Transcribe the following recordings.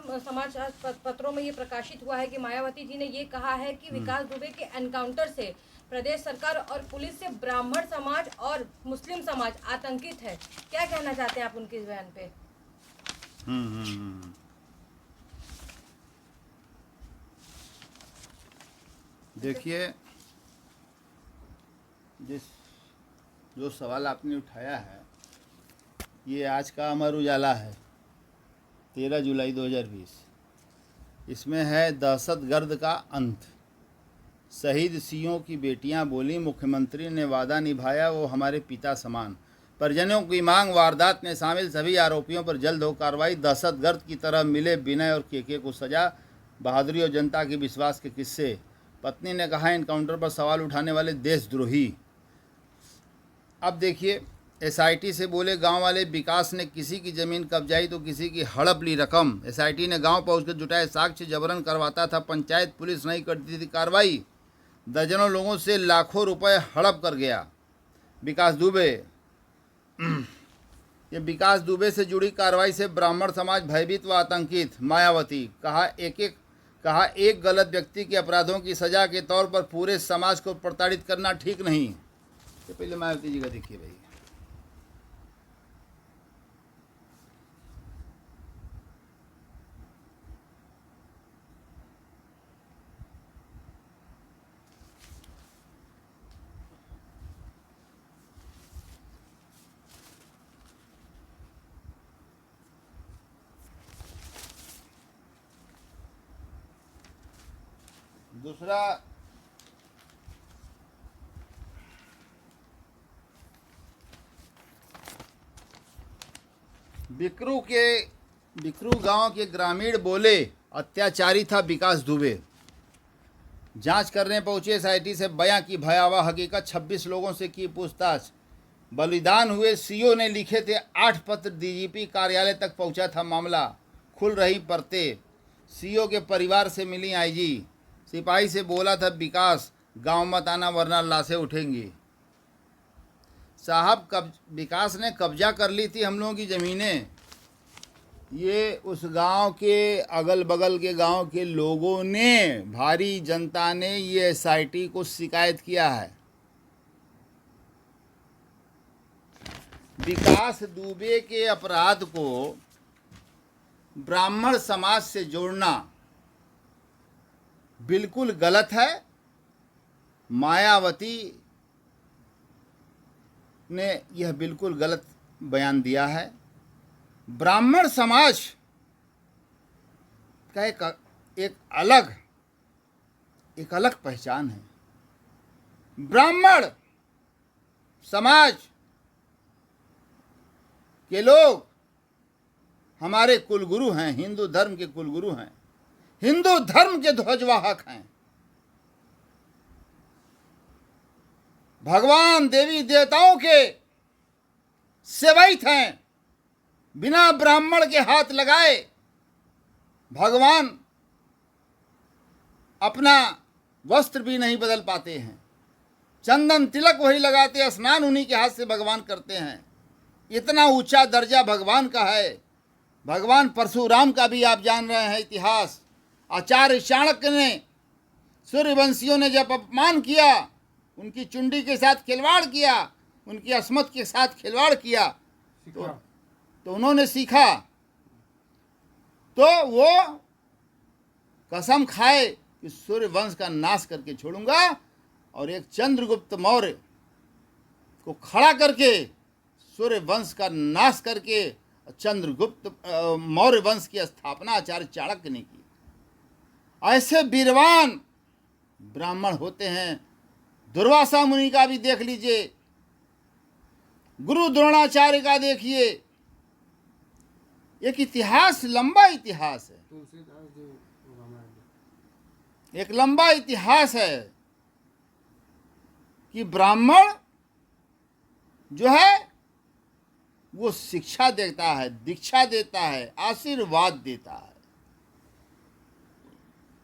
तमाम समाचार पत्रों में ये प्रकाशित हुआ है कि मायावती जी ने ये कहा है कि विकास दुबे के एनकाउंटर से प्रदेश सरकार और पुलिस से ब्राह्मण समाज और मुस्लिम समाज आतंकित है। क्या कहना चाहते हैं आप उनके इस बयान पे? देखिए, जो सवाल आपने उठाया है ये आज का अमर उजाला है, 13 जुलाई 2020। इसमें है दहशतगर्द का अंत। शहीद सीओ की बेटियां बोली, मुख्यमंत्री ने वादा निभाया, वो हमारे पिता समान। परिजनों की मांग, वारदात में शामिल सभी आरोपियों पर जल्द हो कार्रवाई। दहशतगर्द की तरह मिले विनय और केके को सजा। बहादुरी और जनता के विश्वास के किस्से। पत्नी ने कहा, एनकाउंटर पर सवाल उठाने वाले देशद्रोही। अब देखिए, एसआईटी से बोले गांव वाले, विकास ने किसी की ज़मीन कब्जाई तो किसी की हड़प ली रकम। एसआईटी ने गांव पहुंचकर जुटाए साक्ष्य, जबरन करवाता था पंचायत, पुलिस नहीं करती थी कार्रवाई। दर्जनों लोगों से लाखों रुपए हड़प कर गया। विकास दुबे, ये विकास दुबे से जुड़ी कार्रवाई से ब्राह्मण समाज भयभीत व आतंकित। मायावती कहा, एक गलत व्यक्ति के अपराधों की सजा के तौर पर पूरे समाज को प्रताड़ित करना ठीक नहीं। तो पहले मायावती जी का देखिए भाई। दूसरा, बिकरू गांव के ग्रामीण बोले, अत्याचारी था विकास दुबे। जांच करने पहुंचे एसआईटी से बयां की भयावह हकीकत। 26 लोगों से की पूछताछ। बलिदान हुए सीओ ने लिखे थे 8 पत्र, डीजीपी कार्यालय तक पहुंचा था मामला। खुल रही परतें। सीओ के परिवार से मिली आईजी। सिपाही से बोला था विकास, गांव मत आना वरना लाशें उठेंगी। साहब, विकास ने कब्जा कर ली थी हम लोगों की ज़मीनें। ये उस गांव के अगल बगल के गांव के लोगों ने, भारी जनता ने ये एसआईटी को शिकायत किया है। विकास दुबे के अपराध को ब्राह्मण समाज से जोड़ना बिल्कुल गलत है। मायावती ने यह बिल्कुल गलत बयान दिया है। ब्राह्मण समाज का एक अलग पहचान है। ब्राह्मण समाज के लोग हमारे कुलगुरु हैं, हिंदू धर्म के कुलगुरु हैं, हिंदू धर्म के ध्वजवाहक हैं। भगवान देवी देवताओं के सेवक हैं। बिना ब्राह्मण के हाथ लगाए भगवान अपना वस्त्र भी नहीं बदल पाते हैं। चंदन तिलक वही लगाते, स्नान उन्हीं के हाथ से भगवान करते हैं। इतना ऊंचा दर्जा भगवान का है। भगवान परशुराम का भी आप जान रहे हैं इतिहास। आचार्य चाणक्य ने, सूर्यवंशियों ने जब अपमान किया, उनकी चुंडी के साथ खिलवाड़ किया, उनकी अस्मत के साथ खिलवाड़ किया, तो उन्होंने सीखा। तो वो कसम खाए कि सूर्यवंश का नाश करके छोड़ूंगा, और एक चंद्रगुप्त मौर्य को खड़ा करके सूर्यवंश का नाश करके चंद्रगुप्त मौर्य वंश की स्थापना आचार्य चाणक्य ने की। ऐसे वीरवान ब्राह्मण होते हैं। दुर्वासा मुनि का भी देख लीजिए, गुरु द्रोणाचार्य का देखिए। एक इतिहास, लंबा इतिहास है, एक लंबा इतिहास है कि ब्राह्मण जो है वो शिक्षा देता है, दीक्षा देता है, आशीर्वाद देता है।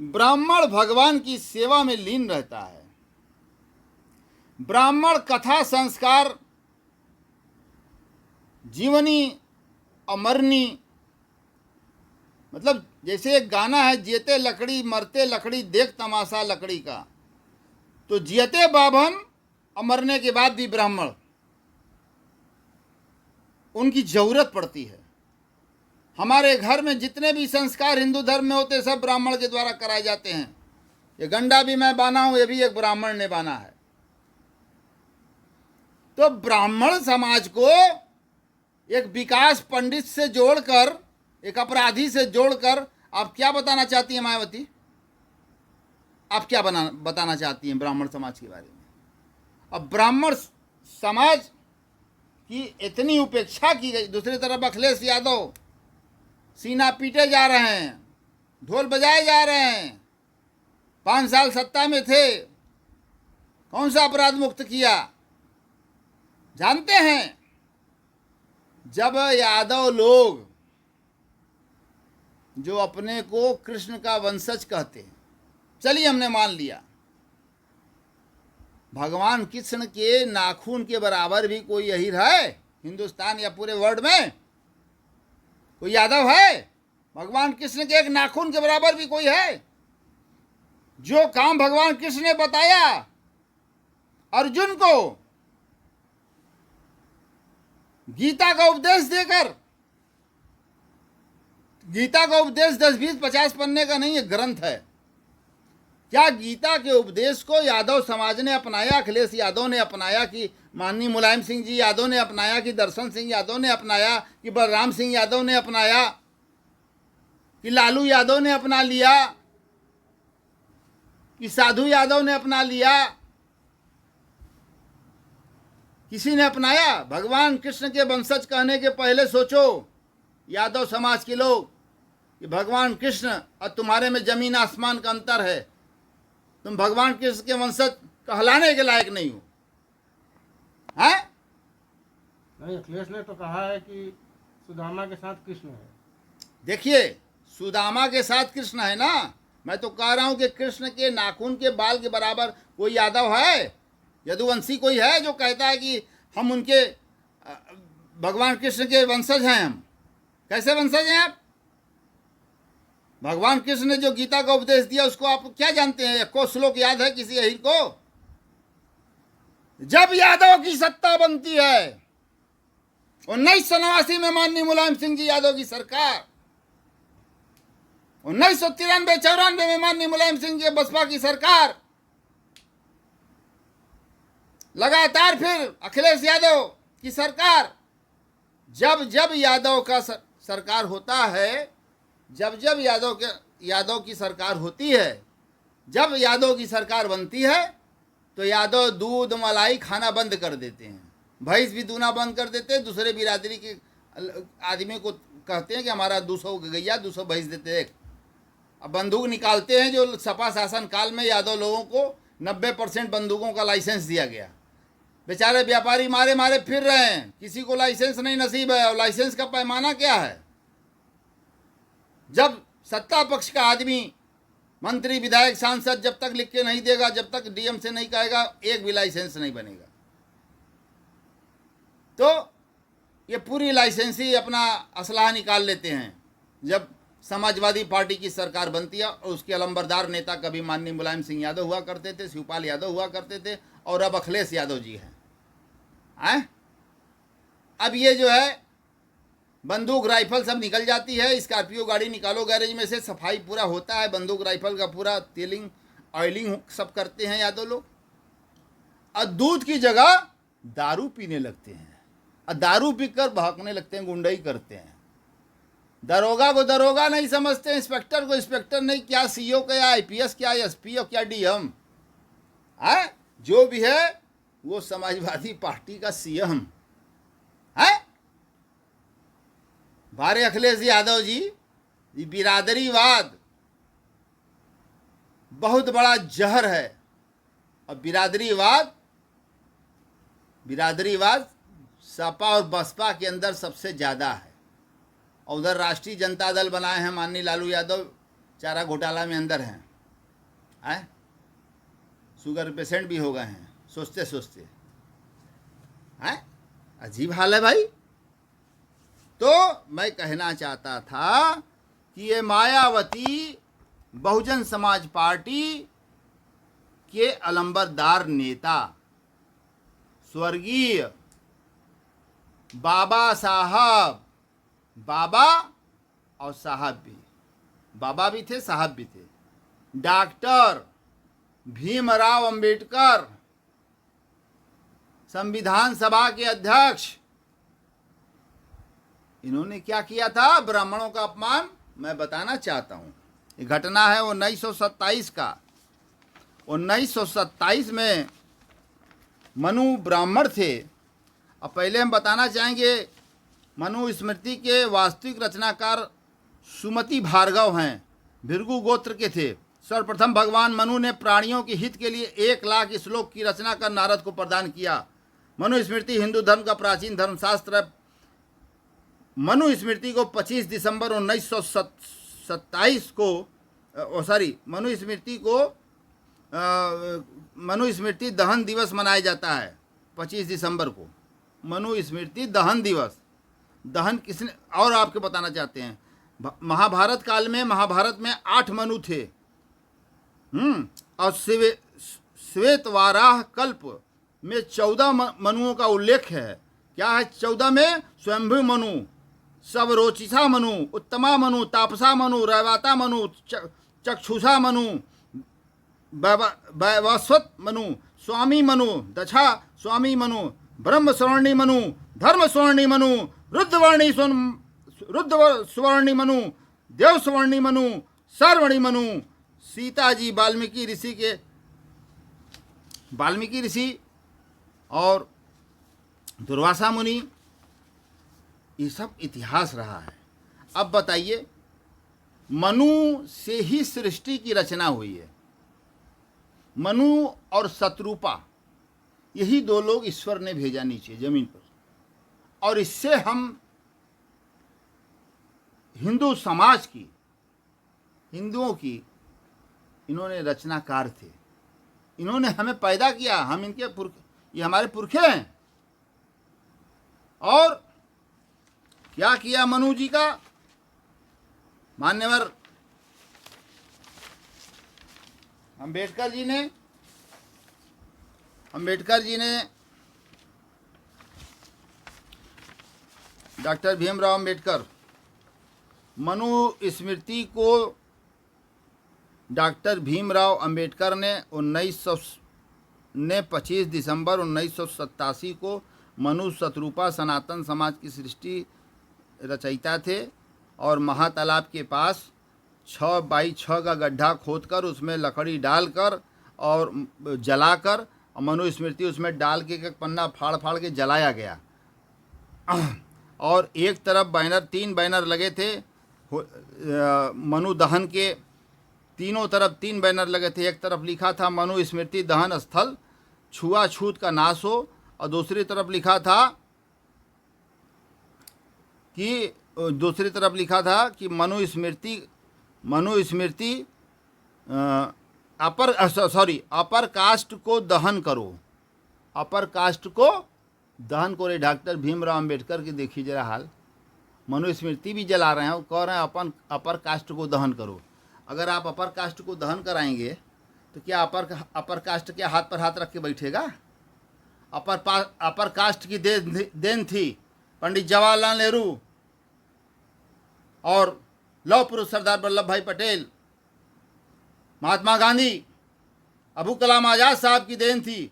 ब्राह्मण भगवान की सेवा में लीन रहता है। ब्राह्मण कथा, संस्कार, जीवनी, अमरनी, मतलब जैसे एक गाना है, जियते लकड़ी मरते लकड़ी देख तमाशा लकड़ी का, तो जियते बाभन और मरने के बाद भी ब्राह्मण, उनकी जरूरत पड़ती है। हमारे घर में जितने भी संस्कार हिंदू धर्म में होते सब ब्राह्मण के द्वारा कराए जाते हैं। ये गंडा भी मैं बाना हूं, ये भी एक ब्राह्मण ने बाना है। तो ब्राह्मण समाज को एक विकास पंडित से जोड़कर, एक अपराधी से जोड़कर आप क्या बताना चाहती हैं मायावती? आप क्या बताना चाहती हैं ब्राह्मण समाज के बारे में? अब ब्राह्मण समाज की इतनी उपेक्षा की गई। दूसरी तरफ अखिलेश यादव सीना पीटे जा रहे हैं, ढोल बजाए जा रहे हैं। 5 साल सत्ता में थे, कौन सा अपराध मुक्त किया? जानते हैं, जब यादव लोग जो अपने को कृष्ण का वंशज कहते हैं, चलिए हमने मान लिया, भगवान कृष्ण के नाखून के बराबर भी कोई यही है हिंदुस्तान या पूरे वर्ल्ड में? कोई यादव है? भगवान कृष्ण के एक नाखून के बराबर भी कोई है? जो काम भगवान कृष्ण ने बताया अर्जुन को, गीता का उपदेश देकर, गीता का उपदेश 10, 20, 50 पन्ने का नहीं, है ग्रंथ है। क्या गीता के उपदेश को यादव समाज ने अपनाया, अखिलेश यादव ने अपनाया, कि माननीय मुलायम सिंह जी यादव ने अपनाया, कि दर्शन सिंह यादव ने अपनाया, कि बलराम सिंह यादव ने अपनाया, कि लालू यादव ने अपना लिया, कि साधु यादव ने अपना लिया? किसी ने अपनाया? भगवान कृष्ण के वंशज कहने के पहले सोचो यादव समाज के लोग कि भगवान कृष्ण और तुम्हारे में जमीन आसमान का अंतर है। तुम भगवान कृष्ण के वंशज कहलाने के लायक नहीं हो। हैं? नहीं, अखिलेश ने तो कहा है कि सुदामा के साथ कृष्ण है। देखिए, सुदामा के साथ कृष्ण है ना। मैं तो कह रहा हूं कि कृष्ण के नाखून के बाल के बराबर कोई यादव है, यदुवंशी कोई है जो कहता है कि हम उनके भगवान कृष्ण के वंशज हैं? हम कैसे वंशज हैं आप? भगवान कृष्ण ने जो गीता का उपदेश दिया उसको आप क्या जानते हैं? को श्लोक याद है किसी अहीर को? जब यादव की सत्ता बनती है 1989 में, माननीय मुलायम सिंह जी यादव की सरकार, 1993-94 में माननीय मुलायम सिंह जी बसपा की सरकार, लगातार फिर अखिलेश यादव की सरकार, जब जब यादव का सरकार होता है, जब जब यादव की सरकार होती है, जब यादव की सरकार बनती है, तो यादव दूध मलाई खाना बंद कर देते हैं, भैंस भी दूना बंद कर देते हैं। दूसरे बिरादरी के आदमी को कहते हैं कि हमारा 200 गैया 200 भैंस देते हैं। अब बंदूक निकालते हैं, जो सपा शासन काल में यादव लोगों को 90% बंदूकों का लाइसेंस दिया गया। बेचारे व्यापारी मारे मारे फिर रहे हैं, किसी को लाइसेंस नहीं नसीब है। और लाइसेंस का पैमाना क्या है? जब सत्ता पक्ष का आदमी, मंत्री, विधायक, सांसद जब तक लिख के नहीं देगा, जब तक डीएम से नहीं कहेगा, एक भी लाइसेंस नहीं बनेगा। तो ये पूरी लाइसेंसी अपना असलाह निकाल लेते हैं। जब समाजवादी पार्टी की सरकार बनती है, और उसके अलंबरदार नेता कभी माननीय मुलायम सिंह यादव हुआ करते थे, शिवपाल यादव हुआ करते थे, और अब अखिलेश यादव जी हैं। अब ये जो है बंदूक राइफल सब निकल जाती है, स्कॉर्पियो गाड़ी निकालो गैरेज में से, सफाई पूरा होता है, बंदूक राइफल का पूरा तेलिंग ऑयलिंग सब करते हैं यादव लोग। और दूध की जगह दारू पीने लगते हैं, और दारू पीकर भागने लगते हैं, गुंडाई करते हैं। दरोगा को दरोगा नहीं समझते, इंस्पेक्टर को इंस्पेक्टर नहीं, क्या सीओ क्या आईपीएस क्या एसपी और क्या डीएम है, जो भी है वो समाजवादी पार्टी का सीएम है। भारे अखिलेश यादव जी, बिरादरीवाद बहुत बड़ा जहर है। और बिरादरीवाद सपा और बसपा के अंदर सबसे ज़्यादा है। और उधर राष्ट्रीय जनता दल बनाए हैं माननीय लालू यादव, चारा घोटाला में अंदर हैं, शुगर पेशेंट भी हो गए हैं सोचते सोचते। अजीब हाल है भाई। तो मैं कहना चाहता था कि ये मायावती बहुजन समाज पार्टी के अलंबरदार नेता स्वर्गीय बाबा साहब, बाबा और साहब भी, बाबा भी थे साहब भी थे, डॉक्टर भीमराव अंबेडकर संविधान सभा के अध्यक्ष, इन्होंने क्या किया था? ब्राह्मणों का अपमान। मैं बताना चाहता हूँ, ये घटना है 1927 का। 1927 में मनु ब्राह्मण थे। अब पहले हम बताना चाहेंगे, मनु स्मृति के वास्तविक रचनाकार सुमति भार्गव हैं, भृगु गोत्र के थे। सर्वप्रथम भगवान मनु ने प्राणियों के हित के लिए 1 लाख श्लोक की रचना कर नारद को प्रदान किया। मनु स्मृति हिंदू धर्म का प्राचीन धर्मशास्त्र है। मनु स्मृति को 25 दिसंबर 1927 को मनु स्मृति दहन दिवस मनाया जाता है। 25 दिसंबर को मनु स्मृति दहन दिवस। दहन किसने, और आपको बताना चाहते हैं, महाभारत काल में, महाभारत में 8 मनु थे। और श्वेतवाराह कल्प में 14 मनुओं का उल्लेख है। क्या है 14 में? स्वयंभू मनु, सबरोचिसा मनु, उत्तमा मनु, तापसा मनु, रैवाता मनु, चक्षुषा मनु, वैवस्वत मनु, स्वामी मनु, दशा स्वामी मनु, ब्रह्म स्वर्णी मनु, धर्म स्वर्णी मनु, रुद्रवर्णी सुवर्णी मनु, देव स्वर्णी मनु, सर्वणी मनु, सीता जी वाल्मीकि ऋषि और दुर्वासा मुनि, ये सब इतिहास रहा है। अब बताइए, मनु से ही सृष्टि की रचना हुई है। मनु और शत्रुपा, यही 2 लोग ईश्वर ने भेजा नीचे जमीन पर, और इससे हम हिंदू समाज की, हिंदुओं की, इन्होंने रचनाकार थे। इन्होंने हमें पैदा किया, हम इनके ये हमारे पुरखे हैं। और क्या किया मनु जी का? मान्यवर अंबेडकर जी ने डॉक्टर भीमराव अंबेडकर, मनु स्मृति को डॉक्टर भीमराव अंबेडकर ने 25 दिसंबर 1987 को मनु शत्रुपा सनातन समाज की सृष्टि रचयिता थे। और महातालाब के पास 6x6 का गड्ढा खोदकर उसमें लकड़ी डालकर और जलाकर, मनु स्मृति उसमें डाल के एक पन्ना फाड़ फाड़ के जलाया गया। और एक तरफ बैनर, 3 बैनर लगे थे मनु दहन के, तीनों तरफ 3 बैनर लगे थे। एक तरफ लिखा था मनु स्मृति दहन स्थल, छुआछूत का नाश हो, और दूसरी तरफ लिखा था कि मनु स्मृति अपर कास्ट को दहन करो, अपर कास्ट को दहन करो। डॉक्टर भीमराव अंबेडकर की देखिए जरा हाल, मनु स्मृति भी जला रहे हैं और कह रहे हैं अपर कास्ट को दहन करो। अगर आप अपर कास्ट को दहन कराएंगे तो क्या अपर कास्ट क्या हाथ पर हाथ रख के बैठेगा? अपर कास्ट की देन थी पंडित जवाहरलाल नेहरू और लौह पुरुष सरदार वल्लभ भाई पटेल, महात्मा गांधी, अबू कलाम आजाद साहब की देन थी,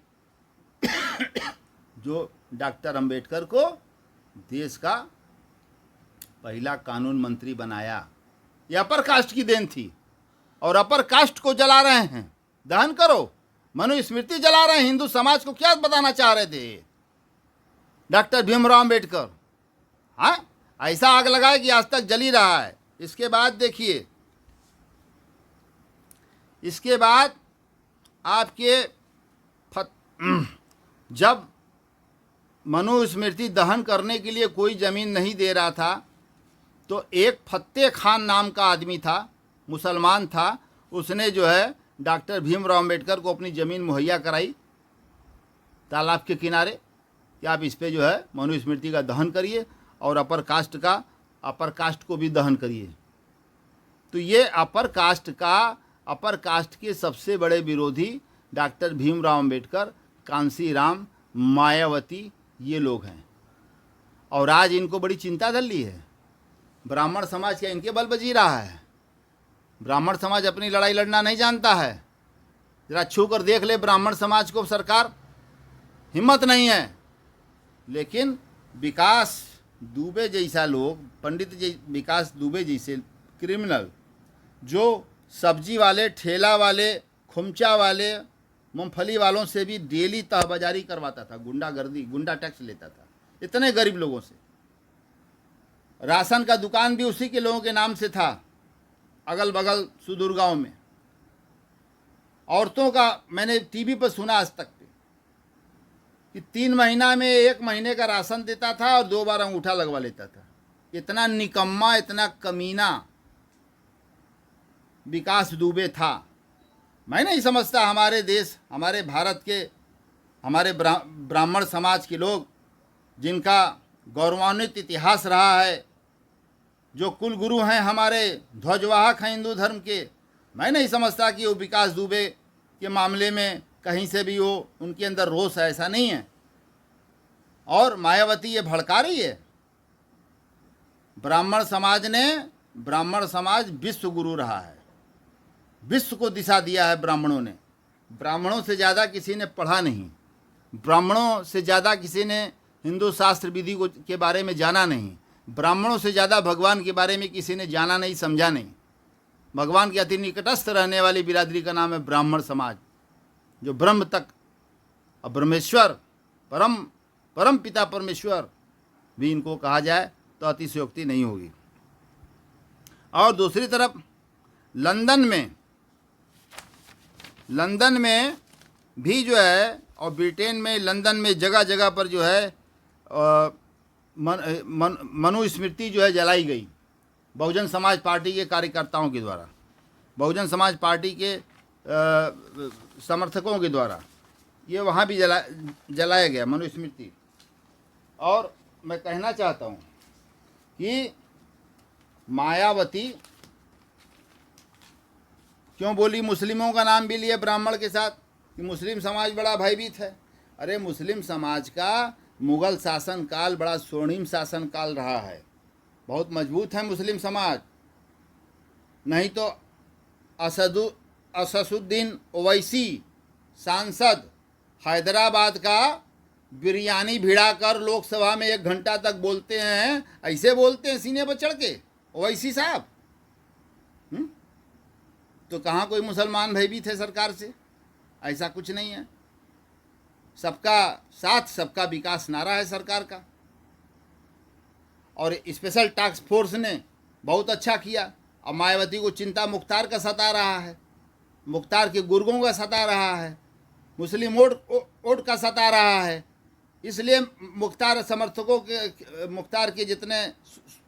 जो डॉक्टर अंबेडकर को देश का पहला कानून मंत्री बनाया। ये अपर कास्ट की देन थी। और अपर कास्ट को जला रहे हैं, दहन करो, मनु स्मृति जला रहे हैं। हिंदू समाज को क्या बताना चाह रहे थे डॉक्टर भीमराव अंबेडकर? हाँ, ऐसा आग लगाए कि आज तक जली रहा है। इसके बाद देखिए, इसके बाद आपके जब मनु स्मृति दहन करने के लिए कोई ज़मीन नहीं दे रहा था, तो एक फत्ते खान नाम का आदमी था, मुसलमान था, उसने जो है डॉक्टर भीमराव अंबेडकर को अपनी ज़मीन मुहैया कराई तालाब के किनारे कि आप इस पे जो है मनु स्मृति का दहन करिए और अपर कास्ट को भी दहन करिए। तो ये अपर कास्ट के सबसे बड़े विरोधी डॉक्टर भीमराव अंबेडकर, कांसीराम, मायावती, ये लोग हैं। और आज इनको बड़ी चिंता धर ली है। ब्राह्मण समाज क्या इनके बल बजी रहा है? ब्राह्मण समाज अपनी लड़ाई लड़ना नहीं जानता है। जरा छू कर देख ले ब्राह्मण समाज को सरकार, हिम्मत नहीं है। लेकिन विकास दुबे जैसा लोग, विकास दुबे जैसे क्रिमिनल, जो सब्जी वाले, ठेला वाले, खुमचा वाले, मूंगफली वालों से भी डेली तहबाजारी करवाता था, गुंडा टैक्स लेता था इतने गरीब लोगों से। राशन का दुकान भी उसी के लोगों के नाम से था, अगल बगल सुदूर गांव में। औरतों का मैंने टीवी पर सुना आज तक पे कि 3 महीना में 1 महीने का राशन देता था और 2 बार अंगूठा लगवा लेता था। इतना निकम्मा, इतना कमीना विकास दुबे था। मैं नहीं समझता हमारे देश, हमारे भारत के, हमारे ब्राह्मण समाज के लोग, जिनका गौरवान्वित इतिहास रहा है, जो कुल गुरु हैं, हमारे ध्वजवाहक हैं हिंदू धर्म के, मैं नहीं समझता कि वो विकास दुबे के मामले में कहीं से भी वो उनके अंदर रोष है, ऐसा नहीं है। और मायावती ये भड़का रही है। ब्राह्मण समाज विश्व गुरु रहा है, विश्व को दिशा दिया है ब्राह्मणों ने। ब्राह्मणों से ज़्यादा किसी ने पढ़ा नहीं, ब्राह्मणों से ज़्यादा किसी ने हिंदू शास्त्र विधि को के बारे में जाना नहीं, ब्राह्मणों से ज़्यादा भगवान के बारे में किसी ने जाना नहीं, समझा नहीं। भगवान के अति निकटस्थ रहने वाली बिरादरी का नाम है ब्राह्मण समाज, जो ब्रह्म तक, और ब्रह्मेश्वर, परम पिता परमेश्वर भी इनको कहा जाए तो अतिशयोक्ति नहीं होगी। और दूसरी तरफ लंदन में भी जो है, और ब्रिटेन में, लंदन में जगह जगह पर जो है मनुस्मृति जो है जलाई गई बहुजन समाज पार्टी के कार्यकर्ताओं के द्वारा, बहुजन समाज पार्टी के समर्थकों के द्वारा। ये वहाँ भी जलाया गया मनुस्मृति। और मैं कहना चाहता हूँ कि मायावती क्यों बोली मुस्लिमों का नाम भी लिए ब्राह्मण के साथ कि मुस्लिम समाज बड़ा भयभीत है। अरे मुस्लिम समाज का मुगल शासन काल बड़ा स्वर्णिम शासन काल रहा है, बहुत मजबूत है मुस्लिम समाज। नहीं तो असदुद्दीन ओवैसी सांसद हैदराबाद का बिरयानी भिड़ाकर लोकसभा में 1 घंटा तक बोलते हैं, ऐसे बोलते हैं सीने पर चढ़ के ओवैसी साहब। तो कहाँ कोई मुसलमान भयभीत है सरकार से? ऐसा कुछ नहीं है। सबका साथ सबका विकास नारा है सरकार का। और स्पेशल टास्क फोर्स ने बहुत अच्छा किया। अब मायावती को चिंता मुख्तार का सता रहा है, मुख्तार के गुर्गों का सता रहा है, मुस्लिम वोट का सता रहा है। इसलिए मुख्तार समर्थकों के, मुख्तार के जितने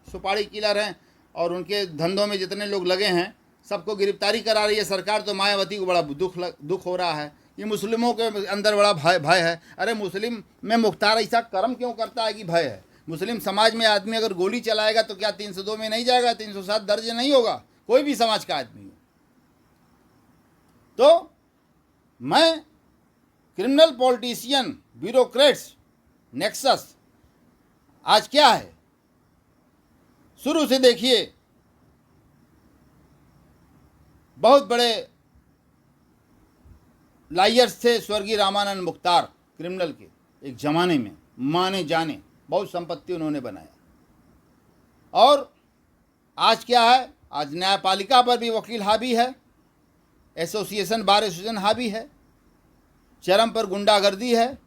सुपारी किलर हैं और उनके धंधों में जितने लोग लगे हैं, सबको गिरफ्तारी करा रही है सरकार। तो मायावती को बड़ा दुख हो रहा है। ये मुस्लिमों के अंदर बड़ा भय है। अरे मुस्लिम में मुख्तार ऐसा कर्म क्यों करता है कि भय है? मुस्लिम समाज में आदमी अगर गोली चलाएगा तो क्या 302 में नहीं जाएगा? 307 दर्ज नहीं होगा? कोई भी समाज का आदमी हो। तो मैं क्रिमिनल पॉलिटिशियन ब्यूरोक्रेट्स नेक्सस आज क्या है, शुरू से देखिए बहुत बड़े लायर्स थे स्वर्गीय रामानंद मुख्तार, क्रिमिनल के एक जमाने में माने जाने, बहुत संपत्ति उन्होंने बनाया। और आज क्या है? आज न्यायपालिका पर भी वकील हावी है, एसोसिएशन बार एसोसिएशन हावी है, चरम पर गुंडागर्दी है।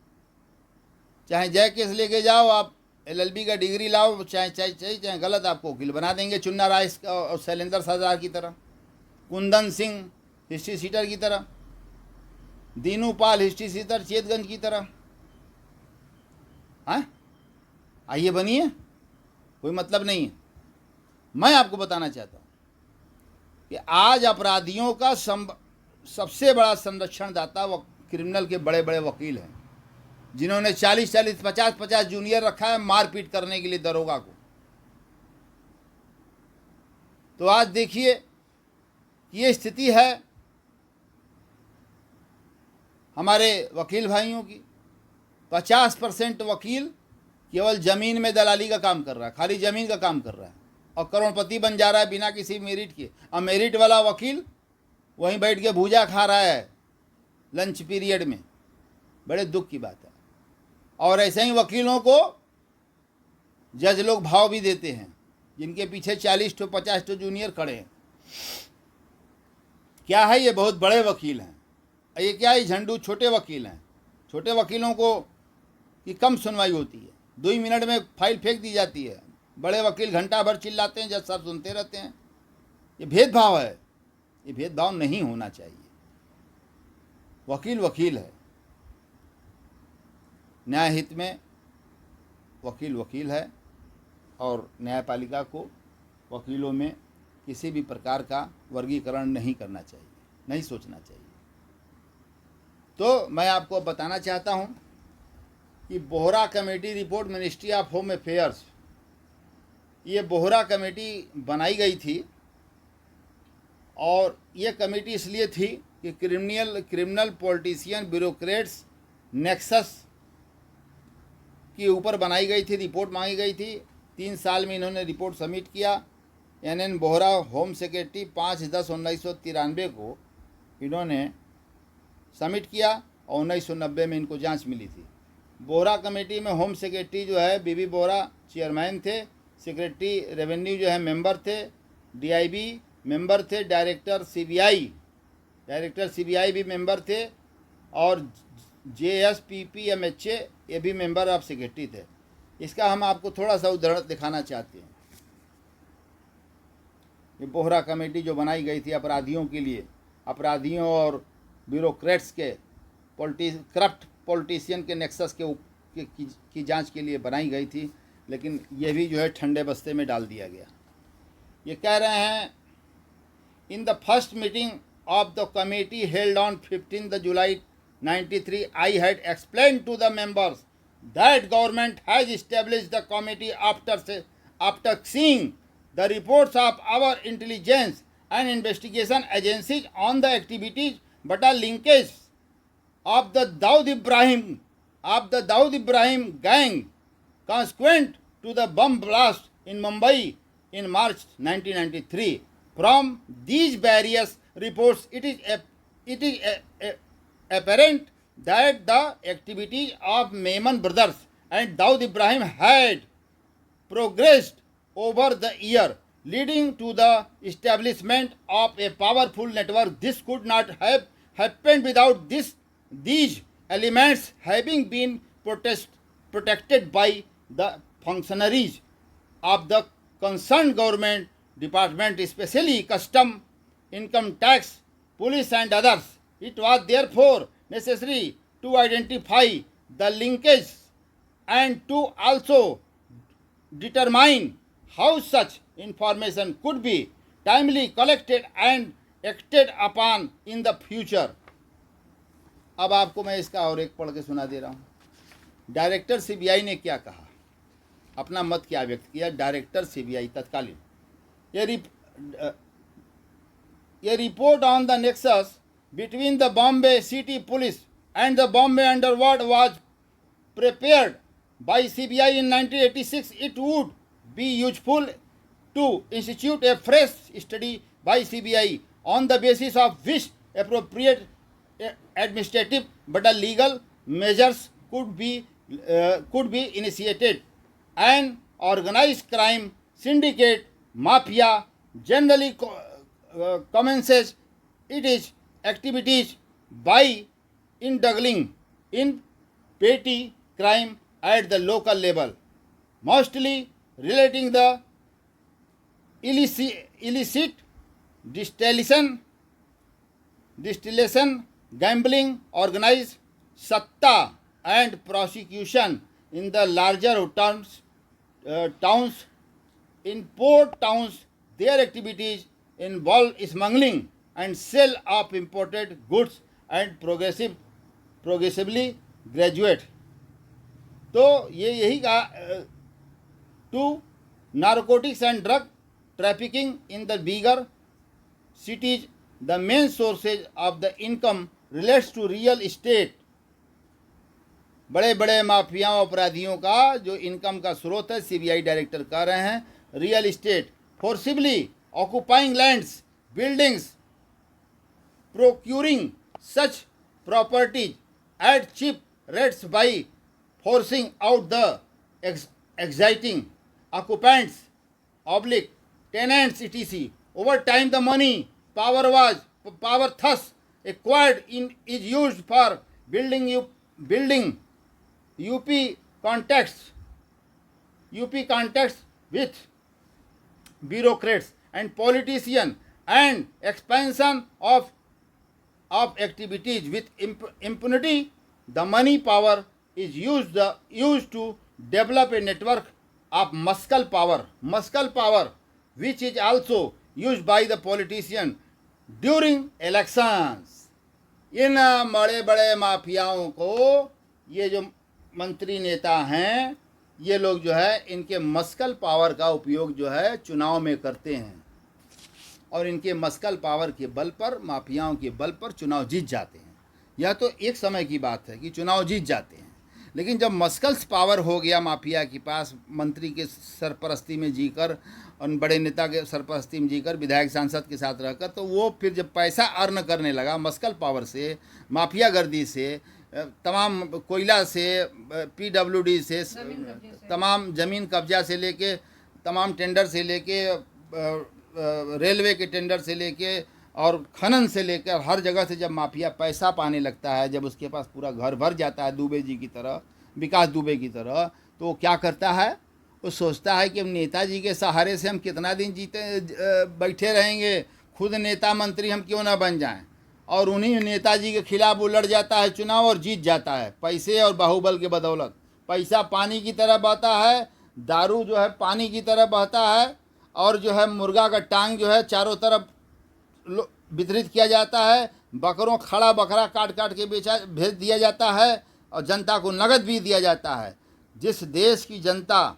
चाहे जय केस लेके जाओ आप, LLB का डिग्री लाओ, चाहे गलत, आपको वकील बना देंगे। चुन्ना राय और शैलेंद्र सरदार की तरह, कुंदन सिंह हिस्ट्री सीटर की तरह, दीनू पाल हिस्ट्री सीटर चेतगंज की तरह। हाँ, आइए बनिए, कोई मतलब नहीं है। मैं आपको बताना चाहता हूँ कि आज अपराधियों का सबसे बड़ा संरक्षणदाता वो क्रिमिनल के बड़े बड़े वकील हैं, जिन्होंने 40-40, 50-50 जूनियर रखा है मारपीट करने के लिए दरोगा को। तो आज देखिए कि ये स्थिति है हमारे वकील भाइयों की। 50% वकील केवल ज़मीन में दलाली का काम कर रहा है, खाली ज़मीन का काम कर रहा है और करोड़पति बन जा रहा है बिना किसी मेरिट के। और मेरिट वाला वकील वहीं बैठ के भूजा खा रहा है लंच पीरियड में। बड़े दुख की बात है। और ऐसे ही वकीलों को जज लोग भाव भी देते हैं, जिनके पीछे 40 to 50 to जूनियर खड़े हैं। क्या है, ये बहुत बड़े वकील हैं। ये क्या है, झंडू छोटे वकील हैं। छोटे वकीलों को की कम सुनवाई होती है, 2 मिनट में फाइल फेंक दी जाती है। बड़े वकील घंटा भर चिल्लाते हैं, जज साहब सुनते रहते हैं। ये भेदभाव है, ये भेदभाव नहीं होना चाहिए। वकील वकील है, न्याय हित में वकील वकील है और न्यायपालिका को वकीलों में किसी भी प्रकार का वर्गीकरण नहीं करना चाहिए, नहीं सोचना चाहिए। तो मैं आपको बताना चाहता हूं कि Bohra committee report ministry of home affairs, ये बोहरा कमेटी बनाई गई थी और ये कमेटी इसलिए थी कि क्रिमिनल पॉलिटिशियन ब्यूरोक्रेट्स नेक्सस के ऊपर बनाई गई थी। रिपोर्ट मांगी गई थी, 3 साल में इन्होंने रिपोर्ट सबमिट किया। NN बोहरा होम सेक्रेटरी 5/10/1993 को इन्होंने सबमिट किया और 1990 में इनको जांच मिली थी। बोहरा कमेटी में होम सेक्रेटरी जो है बीबी बोहरा चेयरमैन थे, सेक्रेटरी रेवेन्यू जो है मेंबर थे, DIB मेंबर थे, डायरेक्टर CBI भी मेंबर थे और JSPPMHA ये भी मेंबर ऑफ सेक्रेटरी थे। इसका हम आपको थोड़ा सा उदाहरण दिखाना चाहते हैं। ये बोहरा कमेटी जो बनाई गई थी अपराधियों के लिए, अपराधियों और ब्यूरोक्रेट्स के करप्ट पॉलिटिशियन के नेक्सस की जांच के लिए बनाई गई थी, लेकिन ये भी जो है ठंडे बस्ते में डाल दिया गया। ये कह रहे हैं, in the first meeting of the committee held on 15 July 93, I had explained to the members that government has established the committee after seeing the reports of our intelligence and investigation agencies on the activities but a linkage of the Daud Ibrahim gang consequent to the bomb blast in Mumbai in March 1993. From these various reports, it is apparent that the activities of Mehman brothers and Daud Ibrahim had progressed over the year, leading to the establishment of a powerful network. This could not have happened without these elements having been protected by the functionaries of the concerned government department, especially custom, income tax, police and others. It was therefore necessary to identify the linkage and to also determine how such information could be timely collected and acted upon in the future. अब आपको मैं इसका और एक पढ़ के सुना दे रहा हूँ। डायरेक्टर CBI ने क्या कहा, अपना मत क्या व्यक्त किया। डायरेक्टर CBI तत्कालीन, ये report on the nexus between the Bombay City Police and the Bombay Underworld was prepared by CBI in 1986. It would be useful to institute a fresh study by CBI on the basis of which appropriate administrative but legal measures could be initiated. An organized crime syndicate mafia generally commences its activities by indulging in petty crime at the local level, mostly relating the illicit distillation, gambling, organized satta and prosecution in the larger towns. In port towns, their activities involve smuggling and sale of imported goods and progressively graduate. तो ये यही कहा, to narcotics and drug trafficking in the bigger cities the main sources of the income relates to real estate. बड़े बड़े माफियाओं अपराधियों का जो इनकम का स्रोत है, सीबीआई डायरेक्टर कह रहे हैं, real estate, forcibly occupying lands, buildings, procuring such properties at cheap rates by forcing out the exciting occupants, tenants, etc. Over time, the money power thus acquired is used for building UP contacts with bureaucrats and politicians, and expansion of activities with impunity. The money power is used to develop a network of muscle power, which is also used by the politician during elections. इन बड़े बड़े माफियाओं को ये जो मंत्री नेता हैं, ये लोग जो है इनके मस्कल पावर का उपयोग जो है चुनाव में करते हैं, और इनके मस्कल पावर के बल पर, माफियाओं के बल पर चुनाव जीत जाते हैं। यह तो एक समय की बात है कि चुनाव जीत जाते हैं, लेकिन जब मस्कल्स पावर हो गया माफिया के पास, मंत्री के सरपरस्ती में जीकर और बड़े नेता के सरपरस्ती में जीकर, विधायक सांसद के साथ रहकर, तो वो फिर जब पैसा अर्न करने लगा मस्कल पावर से, माफिया गर्दी से, तमाम कोयला से, पीडब्ल्यूडी से, तमाम ज़मीन कब्जा से लेके, तमाम टेंडर से लेके, रेलवे के टेंडर से लेके और खनन से लेकर हर जगह से जब माफिया पैसा पाने लगता है, जब उसके पास पूरा घर भर जाता है दुबे जी की तरह, विकास दुबे की तरह, तो वो क्या करता है, वो सोचता है कि अब नेताजी के सहारे से हम कितना दिन बैठे रहेंगे, खुद नेता मंत्री हम क्यों ना बन जाएं। और उन्हीं नेताजी के खिलाफ वो लड़ जाता है चुनाव और जीत जाता है, पैसे और बाहुबल के बदौलत। पैसा पानी की तरह बहता है, दारू जो है पानी की तरह बहता है, और जो है मुर्गा का टांग जो है चारों तरफ वितरित किया जाता है, बकरों खड़ा बकरा काट काट के भेज दिया जाता है, और जनता को नगद भी दिया जाता है। जिस देश की जनता,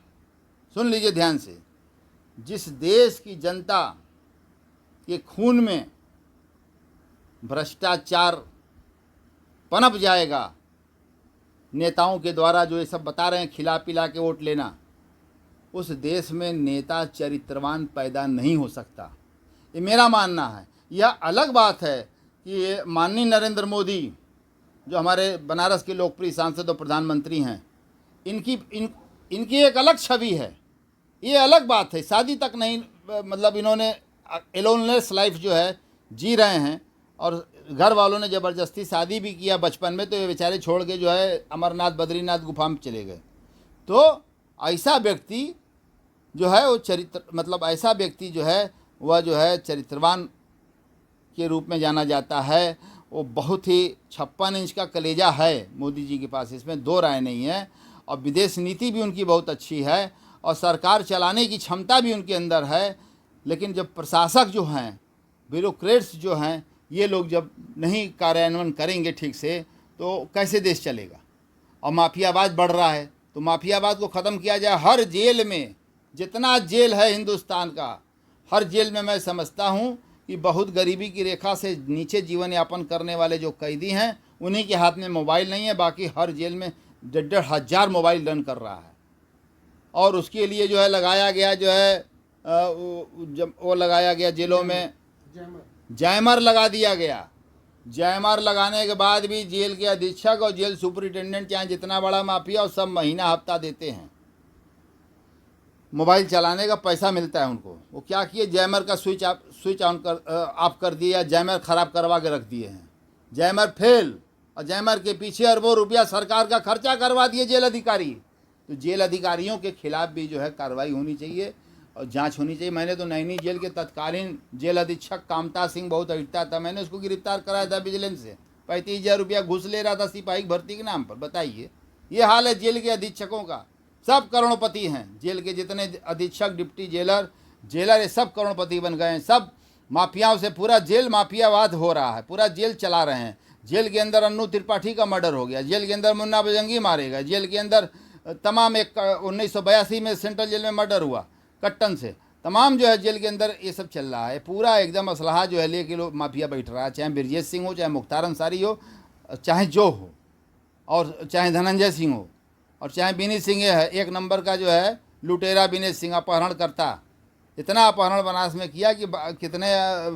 सुन लीजिए ध्यान से, जिस देश की जनता के खून में भ्रष्टाचार पनप जाएगा, नेताओं के द्वारा जो ये सब बता रहे हैं खिला पिला के वोट लेना, उस देश में नेता चरित्रवान पैदा नहीं हो सकता, ये मेरा मानना है। यह अलग बात है कि माननीय नरेंद्र मोदी जो हमारे बनारस के लोकप्रिय सांसद और प्रधानमंत्री हैं, इनकी एक अलग छवि है, ये अलग बात है। शादी तक नहीं, मतलब इन्होंने एलोनलेस लाइफ जो है जी रहे हैं, और घर वालों ने ज़बरदस्ती शादी भी किया बचपन में, तो ये बेचारे छोड़ के जो है अमरनाथ बद्रीनाथ गुफा में चले गए। तो ऐसा व्यक्ति जो है वो ऐसा व्यक्ति जो है वह जो है चरित्रवान के रूप में जाना जाता है। वो बहुत ही 56 इंच का कलेजा है मोदी जी के पास, इसमें दो राय नहीं है। और विदेश नीति भी उनकी बहुत अच्छी है, और सरकार चलाने की क्षमता भी उनके अंदर है। लेकिन जब प्रशासक जो हैं, ब्यूरोक्रेट्स जो हैं, ये लोग जब नहीं कार्यान्वयन करेंगे ठीक से, तो कैसे देश चलेगा। और माफियावाद बढ़ रहा है, तो माफियावाद को ख़त्म किया जाए। हर जेल में, जितना जेल है हिंदुस्तान का, हर जेल में मैं समझता हूँ कि बहुत गरीबी की रेखा से नीचे जीवन यापन करने वाले जो कैदी हैं, उन्हीं के हाथ में मोबाइल नहीं है। बाकी हर जेल में 1,500 मोबाइल रन कर रहा है। और उसके लिए जो है लगाया गया, जो है वो लगाया गया जेलों में जैमर लगा दिया गया। जैमर लगाने के बाद भी जेल के अधीक्षक और जेल सुपरिटेंडेंट, चाहे जितना बड़ा माफिया हो, सब महीना हफ्ता देते हैं। मोबाइल चलाने का पैसा मिलता है उनको। वो क्या किए, जैमर का स्विच ऑफ कर दिया, जैमर ख़राब करवा के रख दिए हैं। जैमर फेल, और जैमर के पीछे अरबों रुपया सरकार का खर्चा करवा दिए जेल अधिकारी। तो जेल अधिकारियों के खिलाफ भी जो है कार्रवाई होनी चाहिए और जांच होनी चाहिए। मैंने तो नैनी जेल के तत्कालीन जेल अधीक्षक कामता सिंह बहुत अड़ता था, मैंने उसको गिरफ्तार कराया था विजिलेंस से। 35,000 रुपया घूस ले रहा था सिपाही भर्ती के नाम पर। बताइए, ये हाल है जेल के अधीक्षकों का। सब करोड़पति हैं, जेल के जितने अधीक्षक, डिप्टी जेलर, ये सब करोड़पति बन गए हैं। सब माफियाओं से पूरा जेल माफियावाद हो रहा है, पूरा जेल चला रहे हैं। जेल के अंदर अन्नू त्रिपाठी का मर्डर हो गया, जेल के अंदर मुन्ना बजंगी मारे गए, जेल के अंदर तमाम 1982 में सेंट्रल जेल में मर्डर हुआ कट्टन से। तमाम जो है जेल के अंदर ये सब चल रहा है। पूरा एकदम असलहा जो है लेके लोग माफिया बैठ रहा है, चाहे ब्रजेश सिंह हो, चाहे मुख्तार अंसारी हो, चाहे जो हो, और चाहे धनंजय सिंह हो, और चाहे विनीत सिंह है, एक नंबर का जो है लुटेरा विनीत सिंह, अपहरण करता। इतना अपहरण बनारस में किया कि कितने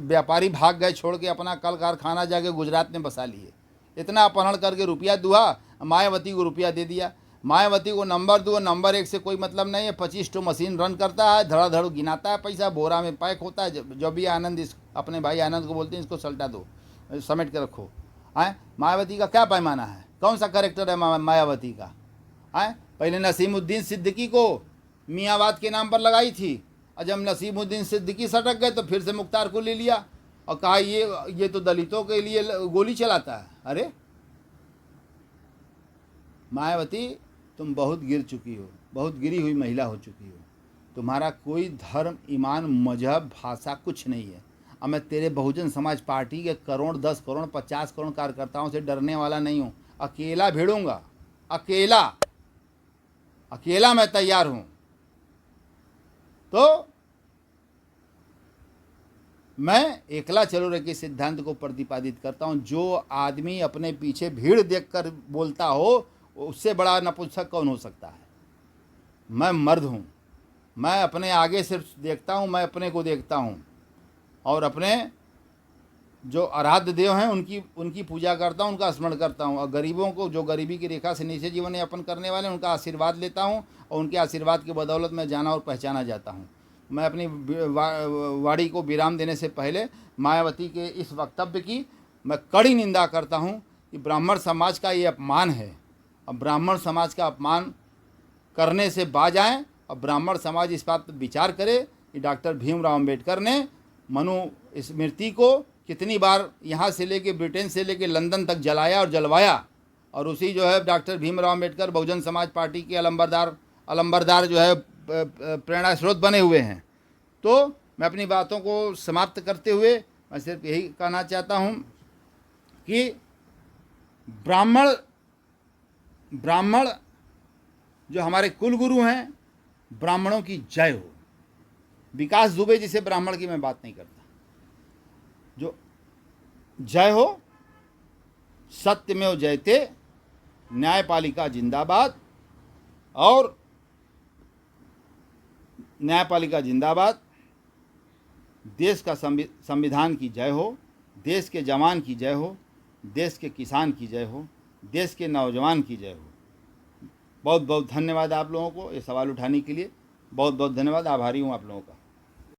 व्यापारी भाग गए छोड़ के अपना कल कारखाना जाके गुजरात में बसा लिए। इतना अपहरण करके रुपया दुआ, मायावती को रुपया दे दिया। मायावती को नंबर 2, नंबर 1 से कोई मतलब नहीं है। 25 टो मशीन रन करता है, धड़ाधड़ गिनाता है पैसा, बोरा में पैक होता है। जब भी आनंद अपने भाई आनंद को बोलते हैं इसको सल्टा दो, समेट के रखो। आए मायावती का क्या पैमाना है, कौन सा करेक्टर है मायावती का? आए पहले नसीमुद्दीन सिद्दीकी को मियाँवाद के नाम पर लगाई थी, और जब नसीमुद्दीन सिद्दीकी सटक गए तो फिर से मुख्तार को ले लिया और कहा ये तो दलितों के लिए गोली चलाता है। अरे मायावती, तुम बहुत गिर चुकी हो, बहुत गिरी हुई महिला हो चुकी हो। तुम्हारा कोई धर्म, ईमान, मजहब, भाषा कुछ नहीं है। अब मैं तेरे बहुजन समाज पार्टी के करोड़, 10 करोड़, 50 करोड़ कार्यकर्ताओं से डरने वाला नहीं हूँ। अकेला भिड़ूंगा, अकेला मैं तैयार हूँ। तो मैं एकला चलो रे के सिद्धांत को प्रतिपादित करता हूँ। जो आदमी अपने पीछे भीड़ देखकर बोलता हो, उससे बड़ा नपुंसक कौन हो सकता है? मैं मर्द हूँ, मैं अपने आगे सिर्फ देखता हूँ, मैं अपने को देखता हूँ, और अपने जो आराध्य देव हैं उनकी पूजा करता हूँ, उनका स्मरण करता हूँ, और गरीबों को, जो गरीबी की रेखा से नीचे जीवन यापन करने वाले हैं, उनका आशीर्वाद लेता हूँ, और उनके आशीर्वाद की बदौलत मैं जाना और पहचाना जाता हूँ। मैं अपनी वाणी को विराम देने से पहले मायावती के इस वक्तव्य की मैं कड़ी निंदा करता हूँ कि ब्राह्मण समाज का ये अपमान है। अब ब्राह्मण समाज का अपमान करने से बाज आएँ, और ब्राह्मण समाज इस बात पर विचार करे कि डॉक्टर भीमराव अंबेडकर ने मनुस्मृति को कितनी बार यहाँ से लेके ब्रिटेन से लेके लंदन तक जलाया और जलवाया, और उसी जो है डॉक्टर भीमराव अंबेडकर बहुजन समाज पार्टी के अलंबरदार जो है प्रेरणा स्रोत बने हुए हैं। तो मैं अपनी बातों को समाप्त करते हुए मैं सिर्फ यही कहना चाहता हूँ कि ब्राह्मण जो हमारे कुलगुरु हैं, ब्राह्मणों की जय हो। विकास दुबे जिसे ब्राह्मण की मैं बात नहीं करता, जो जय हो। सत्यमेव जयते, न्यायपालिका जिंदाबाद, और न्यायपालिका जिंदाबाद। देश का संविधान की जय हो, देश के जवान की जय हो, देश के किसान की जय हो, देश के नौजवान की जय हो। बहुत बहुत धन्यवाद आप लोगों को ये सवाल उठाने के लिए। बहुत बहुत धन्यवाद, आभारी हूँ आप लोगों का।